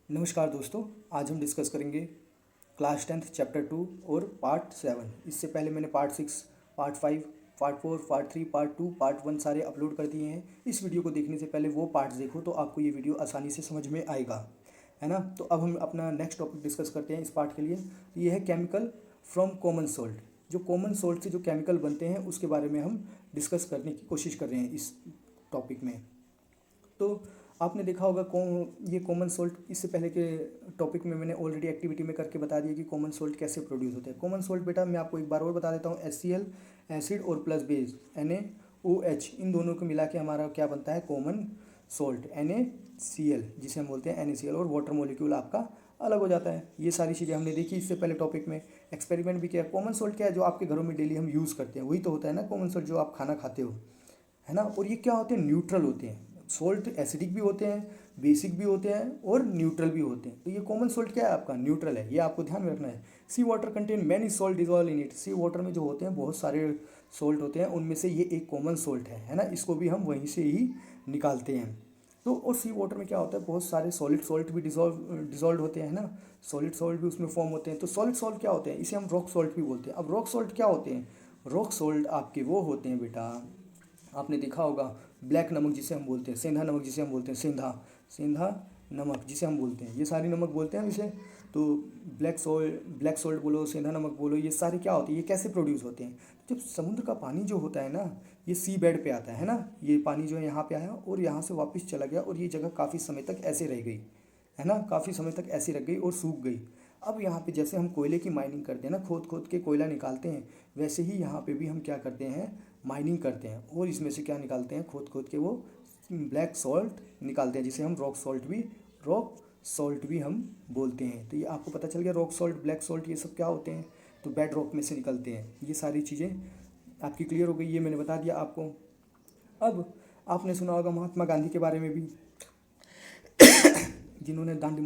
नमस्कार दोस्तों, आज हम डिस्कस करेंगे क्लास 10th चैप्टर 2 और पार्ट 7। इससे पहले मैंने part 6, part 5, part 4, part 3, part 2, part 1 सारे अपलोड कर दिए हैं। इस वीडियो को देखने से पहले वो पार्ट्स देखो तो आपको ये वीडियो आसानी से समझ में आएगा, है ना। तो अब हम अपना नेक्स्ट टॉपिक डिस्कस करते हैं इस पार्ट के लिए। ये है केमिकल फ्रॉम कॉमन सोल्ट। जो कॉमन सोल्ट से जो केमिकल बनते हैं उसके बारे में हम डिस्कस करने की कोशिश कर रहे हैं इस टॉपिक में। तो आपने देखा होगा ये कॉमन सोल्ट, इससे पहले के टॉपिक में मैंने ऑलरेडी एक्टिविटी में करके बता दिया कि कॉमन सोल्ट कैसे प्रोड्यूस होते हैं। कॉमन सोल्ट बेटा मैं आपको एक बार और बता देता हूँ, HCl एसिड और प्लस बेस NaOH, इन दोनों को मिला के हमारा क्या बनता है, कॉमन सोल्ट NaCl, जिसे हम बोलते हैं NaCl, और वाटर मॉलिक्यूल आपका अलग हो जाता है। ये सारी चीज़ें हमने देखी इससे पहले टॉपिक में, एक्सपेरिमेंट भी किया। कॉमन सोल्ट क्या है, जो आपके घरों में डेली हम यूज़ करते हैं, वही तो होता है ना कॉमन सोल्ट, जो आप खाना खाते हो, है ना। और ये क्या होते हैं, न्यूट्रल होते हैं। सोल्ट एसिडिक भी होते हैं, बेसिक भी होते हैं और न्यूट्रल भी होते हैं। तो ये कॉमन सोल्ट क्या है, आपका न्यूट्रल है, ये आपको ध्यान में रखना है। Sea water contain many salt dissolve in it. Sea water में जो होते हैं बहुत सारे सोल्ट होते हैं, उनमें से ये एक कॉमन सोल्ट है ना। इसको भी हम वहीं से ही निकालते हैं। तो और सी वाटर में क्या होता है, बहुत सारे सॉलिड सॉल्ट भी डिजॉल्व होते हैं ना, सॉलिड सॉल्ट भी उसमें फॉर्म होते हैं। तो सॉलिड सॉल्ट क्या होते हैं, इसे हम रॉक सॉल्ट भी बोलते हैं। अब रॉक सॉल्ट क्या होते हैं, रॉक सॉल्ट आपके वो होते हैं बेटा, आपने देखा होगा ब्लैक नमक जिसे हम बोलते हैं, सेंधा नमक जिसे हम बोलते हैं, सेंधा सेंधा नमक जिसे हम बोलते हैं, ये सारी नमक बोलते हैं इसे। तो ब्लैक सोल्ट बोलो, सेंधा नमक बोलो, ये सारे क्या होते हैं, ये कैसे प्रोड्यूस होते हैं। जब समुद्र का पानी जो होता है ना, ये सी बेड पे आता है ना, ये पानी जो है यहाँ पे आया और यहाँ से वापस चला गया, और ये जगह काफ़ी समय तक ऐसे रह गई, है ना, काफ़ी समय तक ऐसी रह गई और सूख गई। अब यहाँ पे जैसे हम कोयले की माइनिंग करते हैं ना, खोद खोद के कोयला निकालते हैं, वैसे ही यहाँ पे भी हम क्या करते हैं, माइनिंग करते हैं, और इसमें से क्या निकालते हैं, खोद खोद के वो ब्लैक सॉल्ट निकालते हैं, जिसे हम रॉक सॉल्ट भी हम बोलते हैं। तो ये आपको पता चल गया, रॉक सॉल्ट, ब्लैक सॉल्ट, ये सब क्या होते हैं, तो बेड रॉक में से निकलते हैं। ये सारी चीज़ें आपकी क्लियर हो गई, ये मैंने बता दिया आपको। अब आपने सुना होगा महात्मा गांधी के बारे में भी, जिन्होंने दांडी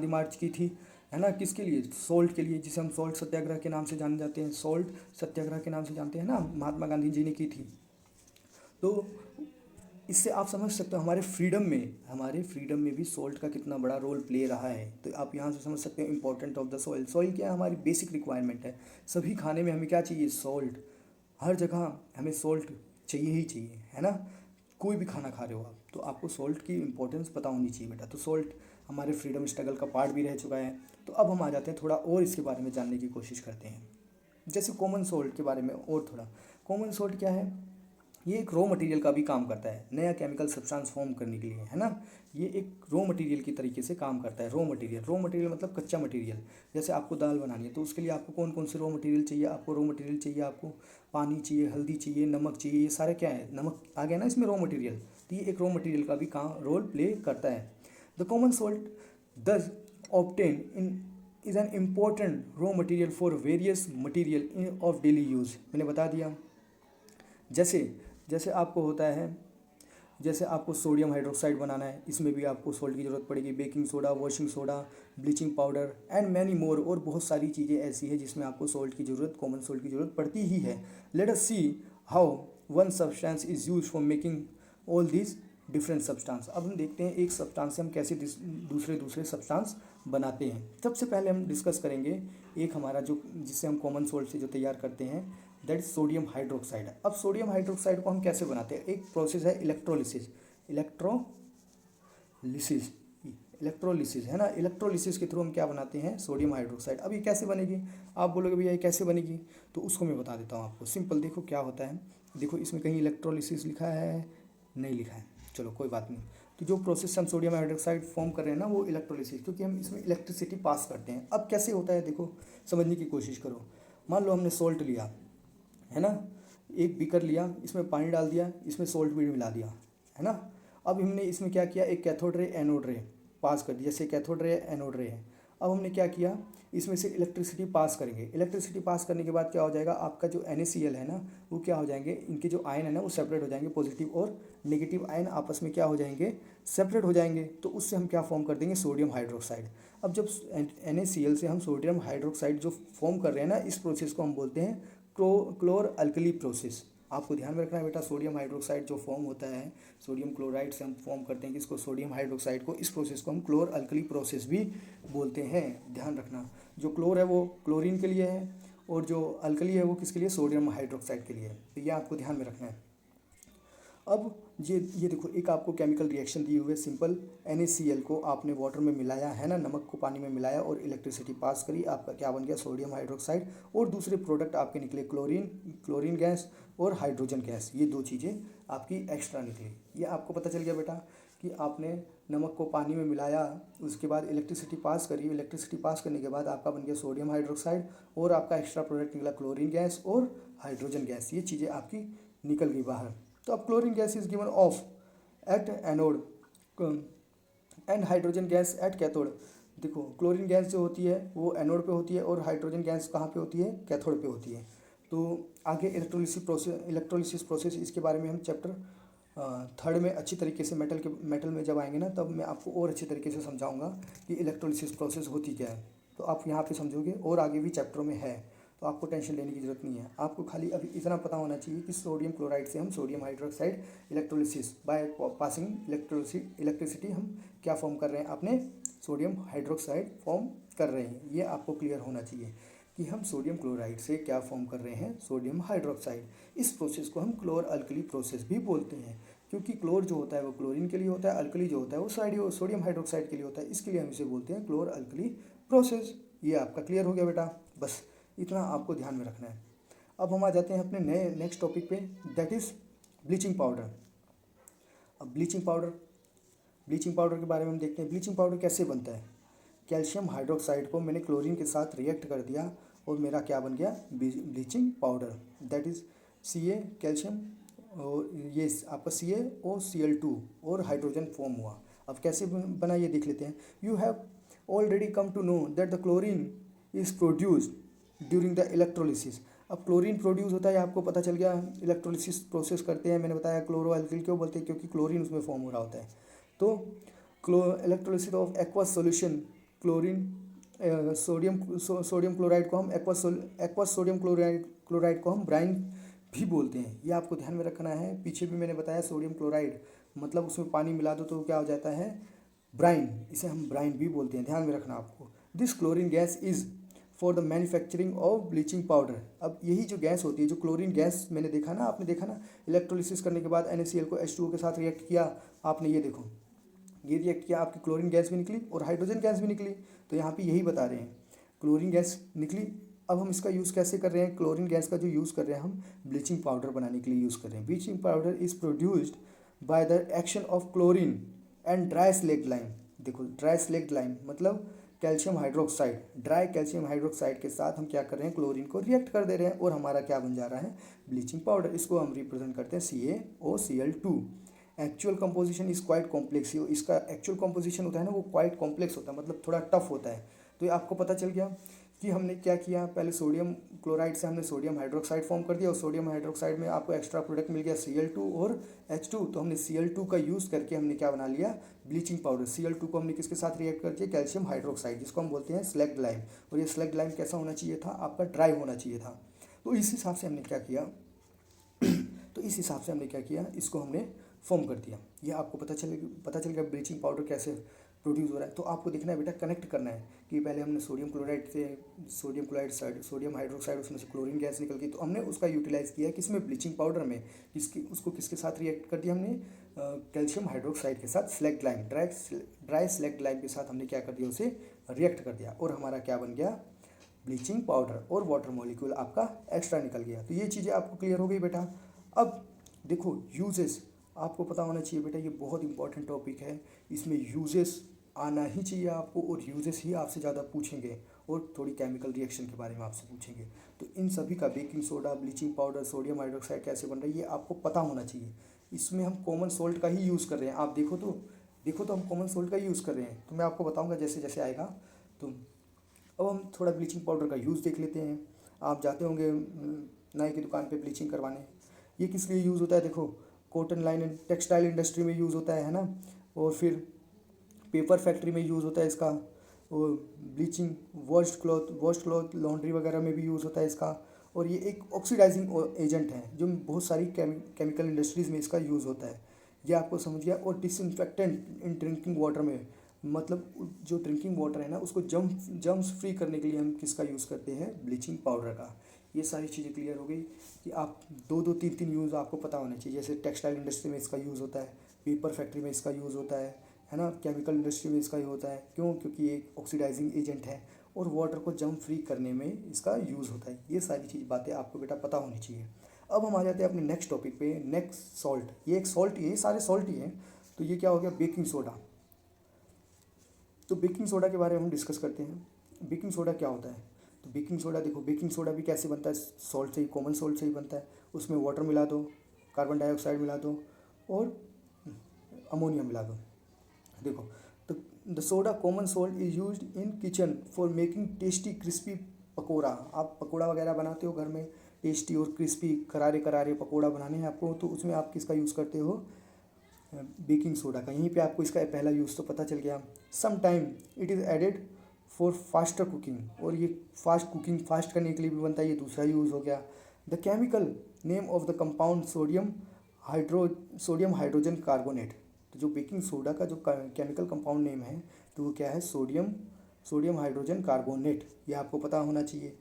मार्च की थी, है ना, किसके लिए, सोल्ट के लिए, जिसे हम सोल्ट सत्याग्रह के नाम से जाने जाते हैं, सोल्ट सत्याग्रह के नाम से जानते हैं ना, महात्मा गांधी जी ने की थी। तो इससे आप समझ सकते हो हमारे फ्रीडम में भी सोल्ट का कितना बड़ा रोल प्ले रहा है। तो आप यहाँ से समझ सकते हैं important of the soil. Soil क्या है, हमारी बेसिक रिक्वायरमेंट है। सभी खाने में हमें क्या चाहिए, सोल्ट। हर जगह हमें सोल्ट चाहिए ही चाहिए, है ना। कोई भी खाना खा रहे हो आप, तो आपको सोल्ट की इंपॉर्टेंस पता होनी चाहिए बेटा। तो सोल्ट हमारे फ्रीडम स्ट्रगल का पार्ट भी रह चुका है। तो अब हम आ जाते हैं, थोड़ा और इसके बारे में जानने की कोशिश करते हैं। जैसे कॉमन सोल्ट के बारे में और थोड़ा, कॉमन सोल्ट क्या है, ये एक रॉ मटेरियल का भी काम करता है, नया केमिकल सब्सटेंस फॉर्म करने के लिए, है ना। ये एक रॉ मटेरियल की तरीके से काम करता है। रॉ मटेरियल मतलब कच्चा मटेरियल। जैसे आपको दाल बनानी है, तो उसके लिए आपको कौन कौन से रॉ मटेरियल चाहिए, आपको पानी चाहिए, हल्दी चाहिए, नमक चाहिए, ये सारे क्या है, नमक आ गया ना इसमें, रॉ मटेरियल। तो ये एक रॉ मटेरियल का भी काम रोल प्ले करता है। द कॉमन सोल्ट दस obtain in is an important raw material for various material of daily use. मैंने बता दिया, जैसे जैसे आपको होता है, जैसे आपको सोडियम हाइड्रोक्साइड बनाना है, इसमें भी आपको सोल्ट की ज़रूरत पड़ेगी, baking soda, washing soda, bleaching powder and many more, और बहुत सारी चीज़ें ऐसी हैं जिसमें आपको सोल्ट की ज़रूरत, कॉमन सोल्ट की ज़रूरत पड़ती ही है। Let us see how one substance is use for making all these different substance. अब हम देखते हैं एक सब्सटेंस से हम कैसे दूसरे सब्सटेंस बनाते हैं। सबसे पहले हम डिस्कस करेंगे एक हमारा जो, जिससे हम कॉमन सोल्ट से जो तैयार करते हैं, दैट इज सोडियम हाइड्रोक्साइड। अब सोडियम हाइड्रोक्साइड को हम कैसे बनाते हैं, एक प्रोसेस है इलेक्ट्रोलिसिस, है ना। इलेक्ट्रोलिसिस के थ्रू हम क्या बनाते हैं, सोडियम हाइड्रोक्साइड। अब ये कैसे बनेगी, आप बोलोगे भैया ये कैसे बनेगी, तो उसको मैं बता देता हूँ आपको। सिंपल देखो क्या होता है, देखो इसमें कहीं इलेक्ट्रोलिसिस लिखा है, नहीं लिखा है, चलो कोई बात नहीं। तो जो प्रोसेस हम सोडियम हाइड्रोक्साइड फॉर्म कर रहे हैं ना, वो इलेक्ट्रोलिसिस, क्योंकि हम इसमें इलेक्ट्रिसिटी पास करते हैं। अब कैसे होता है, देखो समझने की कोशिश करो। मान लो हमने सोल्ट लिया, है ना, एक बीकर लिया, इसमें पानी डाल दिया, इसमें सोल्ट भी मिला दिया, है ना। अब हमने इसमें क्या किया, एक कैथोड रे एनोड रे पास कर दी, जैसे कैथोड रे एनोड रे है। अब हमने क्या किया, इसमें से इलेक्ट्रिसिटी पास करेंगे। इलेक्ट्रिसिटी पास करने के बाद क्या हो जाएगा, आपका जो NaCl है ना, वो क्या हो जाएंगे, इनके जो आयन है ना वो सेपरेट हो जाएंगे, पॉजिटिव और नेगेटिव आयन आपस में क्या हो जाएंगे, सेपरेट हो जाएंगे। तो उससे हम क्या फॉर्म कर देंगे, सोडियम हाइड्रोक्साइड। अब जब NaCl से हम सोडियम हाइड्रोक्साइड जो फॉर्म कर रहे हैं ना, इस प्रोसेस को हम बोलते हैं क्लोर अल्कली प्रोसेस, आपको ध्यान में रखना है बेटा, सोडियम हाइड्रोक्साइड जो फॉर्म होता है सोडियम क्लोराइड से हम फॉर्म करते हैं किसको, सोडियम हाइड्रोक्साइड को। इस प्रोसेस को हम क्लोर अल्कली प्रोसेस भी बोलते हैं, ध्यान रखना। जो क्लोर है वो क्लोरीन के लिए है और जो अल्कली है वो किसके लिए, सोडियम हाइड्रोक्साइड के लिए है। तो ये आपको ध्यान में रखना है। अब ये देखो, एक आपको केमिकल रिएक्शन दी हुई है सिंपल। NaCl को आपने वाटर में मिलाया है ना, नमक को पानी में मिलाया और इलेक्ट्रिसिटी पास करी, आपका क्या बन गया, सोडियम हाइड्रोक्साइड। और दूसरे प्रोडक्ट आपके निकले क्लोरीन गैस और हाइड्रोजन गैस। ये दो चीज़ें आपकी एक्स्ट्रा निकली। ये आपको पता चल गया बेटा कि आपने नमक को पानी में मिलाया, उसके बाद इलेक्ट्रिसिटी पास करी, इलेक्ट्रिसिटी पास करने के बाद आपका बन गया सोडियम हाइड्रोक्साइड और आपका एक्स्ट्रा प्रोडक्ट निकला क्लोरीन गैस और हाइड्रोजन गैस। ये चीज़ें आपकी निकल गई बाहर। तो अब chlorine gas is given of at anode and hydrogen gas at cathode. देखो, क्लोरीन गैस जो होती है वो एनोड पे होती है और हाइड्रोजन गैस कहाँ पे होती है, कैथोड पे होती है। तो आगे इलेक्ट्रोलिसिस प्रोसेस इसके बारे में हम चैप्टर 3 में अच्छी तरीके से मेटल में जब आएंगे ना, तब मैं आपको और अच्छे तरीके से समझाऊंगा कि इलेक्ट्रोलिसिस प्रोसेस होती क्या है। तो आप यहाँ पे समझोगे और आगे भी चैप्टरों में है, तो आपको टेंशन लेने की जरूरत नहीं है। आपको खाली अभी इतना पता होना चाहिए कि सोडियम क्लोराइड से हम sodium hydroxide electrolysis by passing electricity हम क्या फॉर्म कर रहे हैं, अपने सोडियम हाइड्रोक्साइड फॉर्म कर रहे हैं। ये आपको क्लियर होना चाहिए कि हम सोडियम क्लोराइड से क्या फॉर्म कर रहे हैं, सोडियम हाइड्रोक्साइड। इस प्रोसेस को हम क्लोर अल्कली प्रोसेस भी बोलते हैं, क्योंकि क्लोर जो होता है वो क्लोरीन के लिए होता है, अल्कली जो होता है वो सोडियम हाइड्रोक्साइड के लिए होता है। इसके लिए हम इसे बोलते हैं क्लोर अल्कली प्रोसेस। ये आपका क्लियर हो गया बेटा, बस इतना आपको ध्यान में रखना है। अब हम आ जाते हैं अपने नेक्स्ट टॉपिक पे, दैट इज़ ब्लीचिंग पाउडर। अब ब्लीचिंग पाउडर के बारे में हम देखते हैं। ब्लीचिंग पाउडर कैसे बनता है, कैल्शियम हाइड्रोक्साइड को मैंने क्लोरीन के साथ रिएक्ट कर दिया और मेरा क्या बन गया, bleaching powder. That is Ca calcium और ये आपका CaOCl2 और हाइड्रोजन फॉर्म हुआ। अब कैसे बना ये देख लेते हैं। You have already come to know that the chlorine is produced during the electrolysis. अब क्लोरीन प्रोड्यूस होता है, आपको पता चल गया। इलेक्ट्रोलिसिस प्रोसेस करते हैं, मैंने बताया क्लोरो अल्किल क्यों बोलते हैं, क्योंकि क्लोरीन उसमें फॉर्म हो रहा होता है। तो electrolysis of aqueous solution chlorine sodium chloride को हम एक्वस सोडियम क्लोराइड को हम ब्राइन भी बोलते हैं। ये आपको ध्यान में रखना है। पीछे भी मैंने बताया सोडियम क्लोराइड मतलब उसमें पानी मिला दो तो क्या हो जाता है, ब्राइन। इसे हम ब्राइन भी बोलते हैं, ध्यान में रखना आपको। This chlorine gas is for the manufacturing of bleaching powder. अब यही जो गैस होती है, जो क्लोरीन गैस मैंने देखा ना, आपने देखा ना, इलेक्ट्रोलिसिस करने के बाद NaCl को H2O के साथ रिएक्ट किया आपने, ये देखो ये रिएक्ट किया, आपकी क्लोरीन गैस भी निकली और हाइड्रोजन गैस भी निकली। तो यहाँ पे यही बता रहे हैं, क्लोरीन गैस निकली। अब हम इसका यूज़ कैसे कर रहे हैं, क्लोरीन गैस का जो यूज़ कर रहे हैं हम ब्लीचिंग पाउडर बनाने के लिए यूज़ कर रहे हैं। Bleaching powder is produced by the action of chlorine and dry slaked lime. देखो, ड्राई स्लेक्ड लाइम मतलब calcium hydroxide, dry calcium hydroxide के साथ हम क्या कर रहे हैं, क्लोरीन को रिएक्ट कर दे रहे हैं और हमारा क्या बन जा रहा है, ब्लीचिंग पाउडर। इसको हम रिप्रेजेंट करते हैं CaOCl2। Actual composition is quite complex. इसका एक्चुअल कंपोजिशन होता है ना, वो क्वाइट कॉम्प्लेक्स होता है, मतलब थोड़ा टफ होता है। तो ये आपको पता चल गया कि हमने क्या किया, पहले सोडियम क्लोराइड से हमने सोडियम हाइड्रोक्साइड फॉर्म कर दिया और सोडियम हाइड्रोक्साइड में आपको एक्स्ट्रा प्रोडक्ट मिल गया Cl2 और H2। तो हमने Cl2 का यूज़ करके हमने क्या बना लिया, ब्लीचिंग पाउडर। Cl2 को हमने किसके साथ रिएक्ट कर दिया, कैल्शियम हाइड्रोक्साइड, जिसको हम बोलते हैं स्लैग्ड लाइम। और ये स्लैग्ड लाइम कैसा होना चाहिए था, आपका ड्राई होना चाहिए था। तो इस हिसाब से हमने क्या किया, इसको हमने फॉर्म कर दिया। ये आपको पता चल गया ब्लीचिंग पाउडर कैसे प्रोड्यूस हो रहा है। तो आपको देखना है बेटा, कनेक्ट करना है कि पहले हमने सोडियम हाइड्रोक्साइड उसमें से क्लोरीन गैस निकल गई, तो हमने उसका यूटिलाइज़ किया किसमें, ब्लीचिंग पाउडर में। उसको किसके साथ रिएक्ट कर दिया हमने, कैल्शियम हाइड्रोक्साइड के साथ slagged lime, dry slagged lime के साथ हमने क्या कर दिया, उसे रिएक्ट कर दिया और हमारा क्या बन गया, ब्लीचिंग पाउडर। और वाटर मॉलिक्यूल आपका एक्स्ट्रा निकल गया। तो ये चीज़ें आपको क्लियर हो गई बेटा। अब देखो यूजेस आपको पता होना चाहिए बेटा, ये बहुत इंपॉर्टेंट टॉपिक है। इसमें यूजेस आना ही चाहिए आपको, और यूजेस ही आपसे ज़्यादा पूछेंगे और थोड़ी केमिकल रिएक्शन के बारे में आपसे पूछेंगे। तो इन सभी का, baking soda, bleaching powder, sodium hydroxide कैसे बन रही है, ये आपको पता होना चाहिए। इसमें हम कॉमन सोल्ट का ही यूज़ कर रहे हैं। आप देखो तो हम कॉमन सोल्ट का ही यूज़ कर रहे हैं। तो मैं आपको बताऊँगा जैसे जैसे आएगा। तो अब हम थोड़ा ब्लीचिंग पाउडर का यूज़ देख लेते हैं। आप जाते होंगे नाई की दुकान पे ब्लीचिंग करवाने। ये किस लिए यूज़ होता है, देखो, cotton line and textile industry में यूज़ होता है ना, और फिर पेपर फैक्ट्री में यूज़ होता है इसका, और ब्लीचिंग वॉश्ड क्लॉथ लॉन्ड्री वगैरह में भी यूज़ होता है इसका, और ये एक ऑक्सीडाइजिंग एजेंट है जो बहुत सारी केमिकल इंडस्ट्रीज़ में इसका यूज़ होता है। ये आपको समझ गया। और डिसइंफेक्टेंट इन ड्रिंकिंग वाटर में, मतलब जो ड्रिंकिंग वाटर है ना उसको जम्स फ्री करने के लिए हम किसका यूज़ करते हैं, ब्लीचिंग पाउडर का। ये सारी चीज़ें क्लियर हो गई कि आप दो दो तीन तीन यूज़ आपको पता होने चाहिए। जैसे टेक्सटाइल इंडस्ट्री में इसका यूज़ होता है, पेपर फैक्ट्री में इसका यूज़ होता है ना, केमिकल इंडस्ट्री में इसका यूज़ होता है। क्यों? क्योंकि ये एक ऑक्सीडाइजिंग एजेंट है और वाटर को जम फ्री करने में इसका यूज़ होता है। ये सारी चीज़ बातें आपको बेटा पता होनी चाहिए। अब हम आ जाते हैं अपने नेक्स्ट टॉपिक पे। नेक्स्ट सॉल्ट, ये एक सॉल्ट ही है, सारे सॉल्ट ही हैं। तो ये क्या हो गया, बेकिंग सोडा। तो बेकिंग सोडा के बारे में हम डिस्कस करते हैं। बेकिंग सोडा क्या होता है? तो बेकिंग सोडा देखो, बेकिंग सोडा भी कैसे बनता है, सॉल्ट से ही, कॉमन सॉल्ट से ही बनता है। उसमें वाटर मिला दो, कार्बन डाइऑक्साइड मिला दो और अमोनिया मिला दो। देखो, तो the soda common salt is used in kitchen for making tasty crispy pakora. आप पकौड़ा वगैरह बनाते हो घर में, टेस्टी और क्रिस्पी करारे करारे पकौड़ा बनाने हैं आपको, तो उसमें आप किसका यूज़ करते हो, बेकिंग सोडा का। यहीं पे आपको इसका पहला यूज़ तो पता चल गया। Some time it is added for faster cooking, और ये फास्ट कुकिंग, फास्ट करने के लिए भी बनता है, ये दूसरा यूज़ हो गया। The chemical name of the compound sodium hydrogen carbonate. तो जो बेकिंग सोडा का जो केमिकल कंपाउंड नेम है तो वो क्या है, सोडियम हाइड्रोजन कार्बोनेट। ये आपको पता होना चाहिए।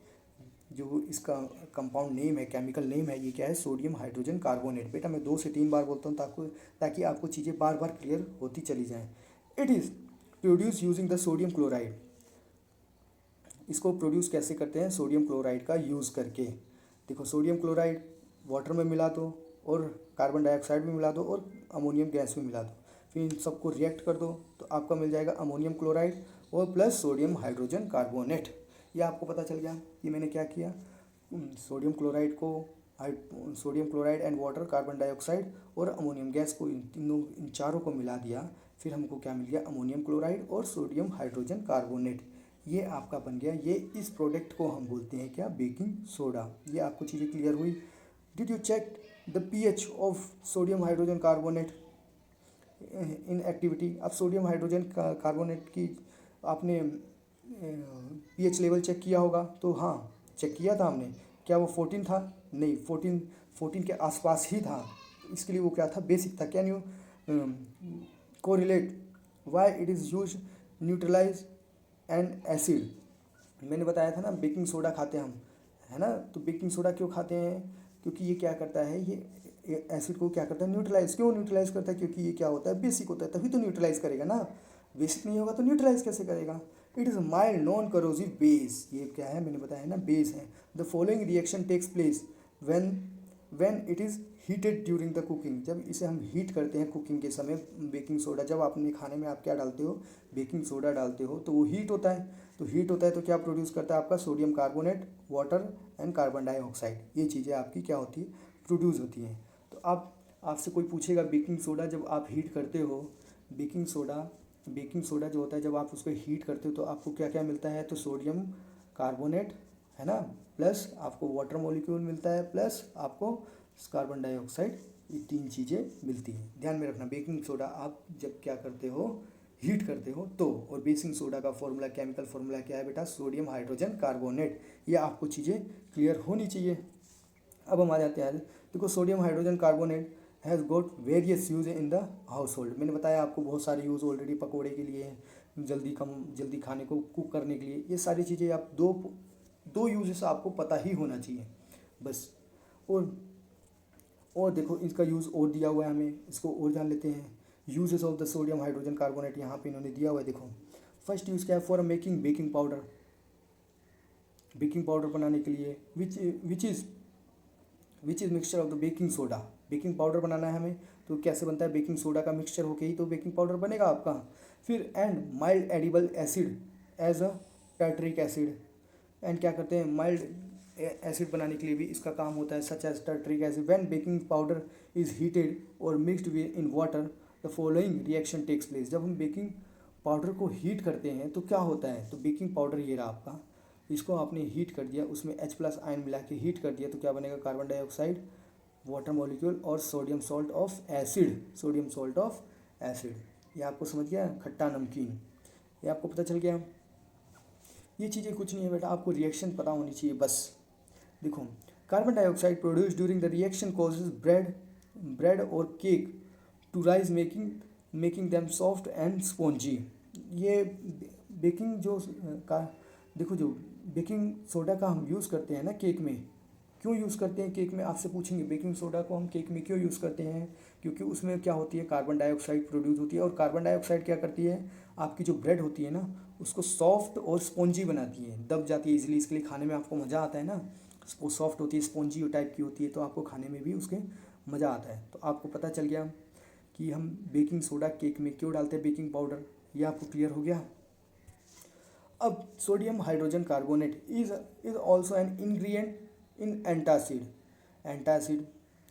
जो इसका कंपाउंड नेम है, केमिकल नेम है, ये क्या है, सोडियम हाइड्रोजन कार्बोनेट। बेटा मैं 2 से 3 बार बोलता हूँ ताकि आपको चीज़ें बार बार क्लियर होती चली जाएं। It is produce using the sodium chloride. इसको प्रोड्यूस कैसे करते हैं, सोडियम क्लोराइड का यूज़ करके। देखो, सोडियम क्लोराइड वाटर में मिला दो और कार्बन डाइऑक्साइड में मिला दो और अमोनियम गैस में मिला दो, फिर इन सबको रिएक्ट कर दो तो आपका मिल जाएगा अमोनियम क्लोराइड और प्लस सोडियम हाइड्रोजन कार्बोनेट। ये आपको पता चल गया कि मैंने क्या किया, सोडियम क्लोराइड को, sodium chloride and water, carbon dioxide और अमोनियम गैस को, इन चारों को मिला दिया, फिर हमको क्या मिल गया, अमोनियम क्लोराइड और सोडियम हाइड्रोजन कार्बोनेट। ये आपका बन गया। ये इस प्रोडक्ट को हम बोलते हैं क्या, बेकिंग सोडा। ये आपको चीज़ें क्लियर हुई। Did you check the pH of sodium hydrogen carbonate in activity? अब सोडियम हाइड्रोजन कार्बोनेट की आपने पीएच लेवल चेक किया होगा, तो हाँ चेक किया था हमने। क्या वो 14 था? नहीं, 14 के आसपास ही था। इसके लिए वो क्या था, बेसिक था। Can you correlate why it is use neutralize and acid? मैंने बताया था ना, बेकिंग सोडा खाते हैं हम, है ना। तो बेकिंग सोडा क्यों खाते हैं, क्योंकि ये क्या करता है, ये एसिड को क्या करता है, न्यूट्रलाइज। क्यों न्यूट्रलाइज करता है? क्योंकि ये क्या होता है, बेसिक होता है, तभी तो न्यूट्रलाइज करेगा ना। बेसिक नहीं होगा तो न्यूट्रलाइज कैसे करेगा। It is mild non corrosive base. ये क्या है, मैंने बताया ना, बेस है। The following reaction takes place when it is heated during the cooking. जब इसे हम हीट करते हैं कुकिंग के समय, बेकिंग सोडा, जब आपने खाने में आप क्या डालते हो, बेकिंग सोडा डालते हो, तो वो हीट होता है। तो हीट होता है तो क्या प्रोड्यूस करता है आपका, sodium carbonate, water and carbon dioxide. ये चीज़ें आपकी क्या होती है, प्रोड्यूस होती हैं। तो आप, आपसे कोई पूछेगा बेकिंग सोडा जब आप हीट करते हो, बेकिंग सोडा जो होता है जब आप उसको हीट करते हो तो आपको क्या क्या मिलता है, तो सोडियम कार्बोनेट, है ना, प्लस आपको वाटर मॉलिक्यूल मिलता है, प्लस आपको कार्बन डाइऑक्साइड। ये 3 चीज़ें मिलती हैं। ध्यान में रखना, बेकिंग सोडा आप जब क्या करते हो, हीट करते हो तो। और बेकिंग सोडा का फॉर्मूला, केमिकल फॉर्मूला क्या है बेटा, सोडियम हाइड्रोजन कार्बोनेट। ये आपको चीज़ें क्लियर होनी चाहिए। अब हम आ जाते हैं, देखो sodium hydrogen carbonate has got various use in the household. मैंने बताया आपको बहुत सारे यूज़ ऑलरेडी, पकौड़े के लिए, जल्दी खाने को कुक करने के लिए। ये सारी चीज़ें आप दो यूजेस आपको पता ही होना चाहिए बस। और देखो इसका यूज़ और दिया हुआ है हमें, इसको और जान लेते हैं। Uses of the sodium hydrogen carbonate यहाँ पे इन्होंने दिया हुआ है। देखो फर्स्ट यूज़ क्या है, for making baking powder. Baking powder बनाने के लिए which is mixture of the baking soda. Baking powder बनाना है हमें तो कैसे बनता है, बेकिंग सोडा का मिक्सचर होके ही तो बेकिंग पाउडर बनेगा आपका। फिर and mild edible acid as a tartaric acid. And क्या करते हैं, माइल्ड एसिड बनाने के लिए भी इसका काम होता है, such as tartaric acid. When baking powder is heated और mixed in water the following reaction takes place. जब हम बेकिंग पाउडर को हीट करते हैं तो क्या होता है, तो बेकिंग पाउडर ये रहा आपका, इसको आपने हीट कर दिया, उसमें H+ आयन मिला के हीट कर दिया तो क्या बनेगा, कार्बन डाइऑक्साइड, वाटर मॉलिक्यूल और सोडियम सॉल्ट ऑफ एसिड। ये आपको समझ गया, खट्टा नमकीन, ये आपको पता चल गया। ये चीज़ें कुछ नहीं है बेटा, आपको रिएक्शन पता होनी चाहिए बस। देखो, carbon dioxide produce during the reaction causes bread और cake to rise making them soft and spongy. ये बेकिंग जो का देखो, जो बेकिंग सोडा का हम यूज़ करते हैं ना केक में, क्यों यूज़ करते हैं केक में, आपसे पूछेंगे बेकिंग सोडा को हम केक में क्यों यूज़ करते हैं। क्योंकि उसमें क्या होती है, कार्बन डाइऑक्साइड प्रोड्यूस होती है, और कार्बन डाइऑक्साइड क्या करती है, आपकी जो ब्रेड होती है ना उसको सॉफ्ट और स्पॉन्जी बनाती है, दब जाती है इजीली, इसके लिए खाने में आपको मज़ा आता है ना। वो सॉफ्ट होती है, स्पॉन्जी टाइप की होती है, तो आपको खाने में भी उसके मज़ा आता है। तो आपको पता चल गया कि हम बेकिंग सोडा केक में क्यों डालते हैं, बेकिंग पाउडर, ये आपको क्लियर हो गया। अब sodium hydrogen carbonate is also an ingredient in antacid. Antacid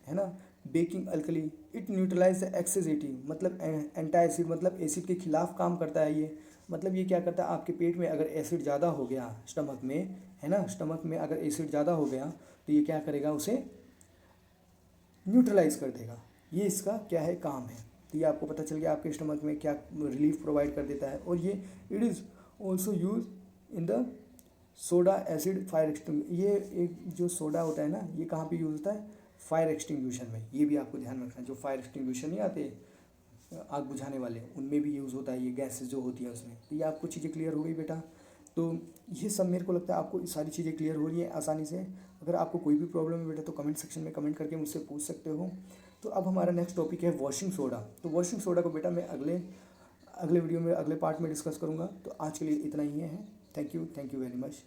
है ना, baking alkali, it neutralize the acidity, मतलब एंटासिड मतलब एसिड के खिलाफ काम करता है ये। मतलब ये क्या करता है, आपके पेट में अगर एसिड ज़्यादा हो गया स्टमक में, है ना, स्टमक में अगर एसिड ज़्यादा हो गया तो ये क्या करेगा, उसे न्यूट्रलाइज कर देगा। ये इसका क्या है, काम है। तो ये आपको पता चल गया आपके स्टमक में क्या रिलीफ प्रोवाइड कर देता है। और ये it is also use in the soda acid fire extinguisher. ये एक जो सोडा होता है ना, ये कहाँ पे यूज़ होता है, फायर एक्सटिंग्विशन में। ये भी आपको ध्यान रखना है, जो फायर एक्सटिंग्विशन नहीं आते आग बुझाने वाले, उनमें भी यूज़ होता है ये गैसेस जो होती है उसमें। तो ये आपको चीज़ें क्लियर हो गई बेटा। तो ये सब मेरे को लगता है आपको सारी चीज़ें क्लियर हो रही है आसानी से। अगर आपको कोई भी प्रॉब्लम है बेटा तो कमेंट सेक्शन में कमेंट करके मुझसे पूछ सकते हो। तो अब हमारा नेक्स्ट टॉपिक है वॉशिंग सोडा। तो वॉशिंग सोडा को बेटा मैं अगले वीडियो में, अगले पार्ट में डिस्कस करूँगा। तो आज के लिए इतना ही है। Thank you very much.